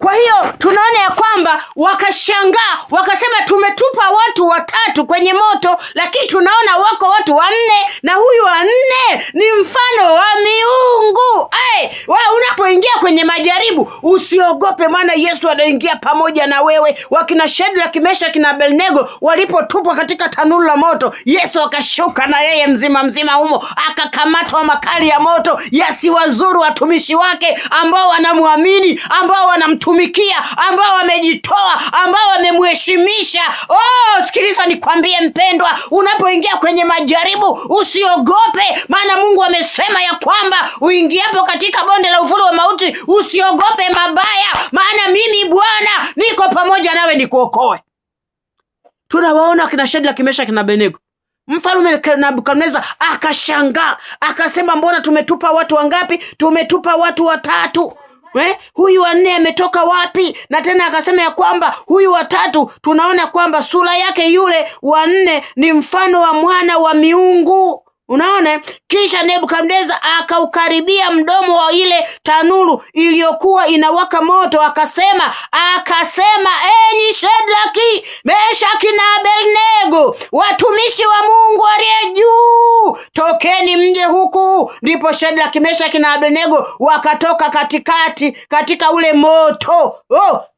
Kwa hiyo tunaona ya kwamba wakashangaa, wakasema tumetupa watu 3 kwenye moto, lakini tunaona wako watu 4, na huyu 4 ni mfano wa miungu. Wewe unapoingia kwenye majaribu usiogope, maana Yesu anaingia pamoja na wewe. Wakina Shadraka, Meshaki na Abednego walipotupwa katika tanuru la moto, Yesu akashuka na yeye mzima humo, akakamatwa makali ya moto yasiwazuru watumishi wake ambao wanamwamini, ambao wanamtumikia, ambao wamejitoa, ambao wamemheshimisha. Sikiliza nikwambie mpendwa, unapoingia kwenye majaribu usiogope, maana Mungu amesema ya kwamba uingiapo katika bonde la uvuli wa mauti usiogope mabaya, maana mimi Bwana niko pamoja nawe nikuokoe. Tunawaona kina Shadraka, Meshaki na Abednego. Mfalme Nebukadneza akashangaa, akasema mbona tumetupa watu wangapi? Tumetupa watu 3. Huyu 4 ametoka wapi? Na tena akasema ya kwamba huyu 3 tunaona kwamba sura yake yule 4 ni mfano wa mwana wa miungu. Unaona? Kisha Nebukadneza akaukaribia mdomo wa ile tanuru iliyokuwa inawaka moto, akasema enyi Shadraka, Meshaki na Abednego, watumishi wa Mungu aliye juu, tokeni mje huku. Ndipo Shadraka, Meshaki na Abednego wakatoka katika ule moto.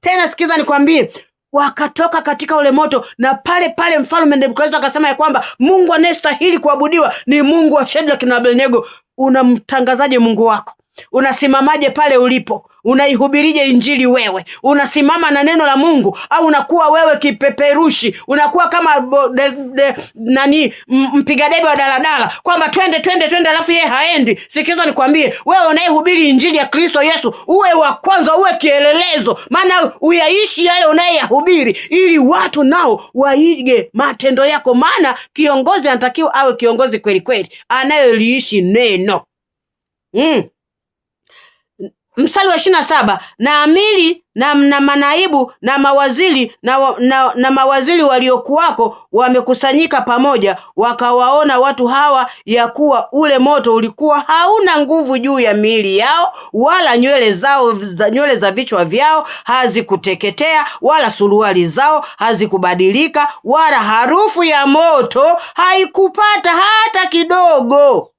Tena sikiza nikwambie, wakatoka katika ule moto, na pale mfalme Nebukadneza akasema ya kwamba Mungu anayestahili kuabudiwa ni Mungu wa Shadraka na Abednego. Unamtangazaje Mungu wako? Unasimamaje pale ulipo? Unaihubirije injili wewe? Unasimama na neno la Mungu, au unakuwa wewe kipeperushi? Unakuwa kama mpiga debe wa daladala, kwamba twende alafu yeye haendi. Sikiza nikwambie, wewe unayehubiri injili ya Kristo Yesu, uwe wa kwanza, uwe kielelezo, maana uyaishi yale unayehubiri, ili watu nao waige matendo yako. Maana kiongozi anatakiwa awe kiongozi kweli kweli, anayeliishi neno. Mstari wa 27, na amiri na manaibu na mawaziri na mawaziri waliokuwako wamekusanyika pamoja, wakawaona watu hawa ya kuwa ule moto ulikuwa hauna nguvu juu ya miili yao, wala nywele za vichwa vyao hazikuteketea, wala suruali zao hazikubadilika, wala harufu ya moto haikupata hata kidogo.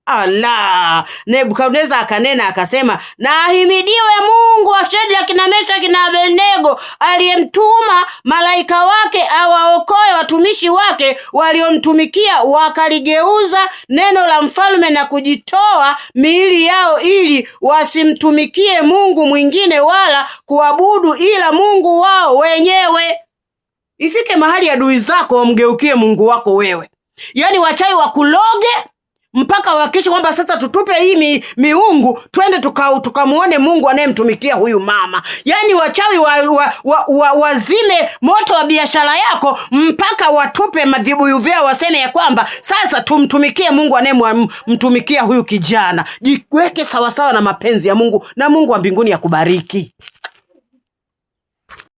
Nebukadneza akanena akasema, na ahimidiwe Mungu wa Shadraka na Meshaki na Abednego, aliyemtuma malaika wake awaokoe watumishi wake waliomtumikia, wakaligeuza neno la mfalme na kujitoa miili yao, ili wasimtumikie Mungu mwingine wala kuabudu ila Mungu wao wenyewe. Ifike mahali adui zako wamgeukie Mungu wako wewe. Yaani wachawi wakuloge mpaka wakisha kwamba sasa tutupe hii miungu, twende tukamuone Mungu anayemtumikia huyu mama. Yaani wachawi wazime moto wa biashara yako mpaka watupe madhibuyu vyao, waseme ya kwamba sasa tumtumikie Mungu anayemtumikia huyu kijana. Jiweke sawasawa na mapenzi ya Mungu, na Mungu wa mbinguni akubariki.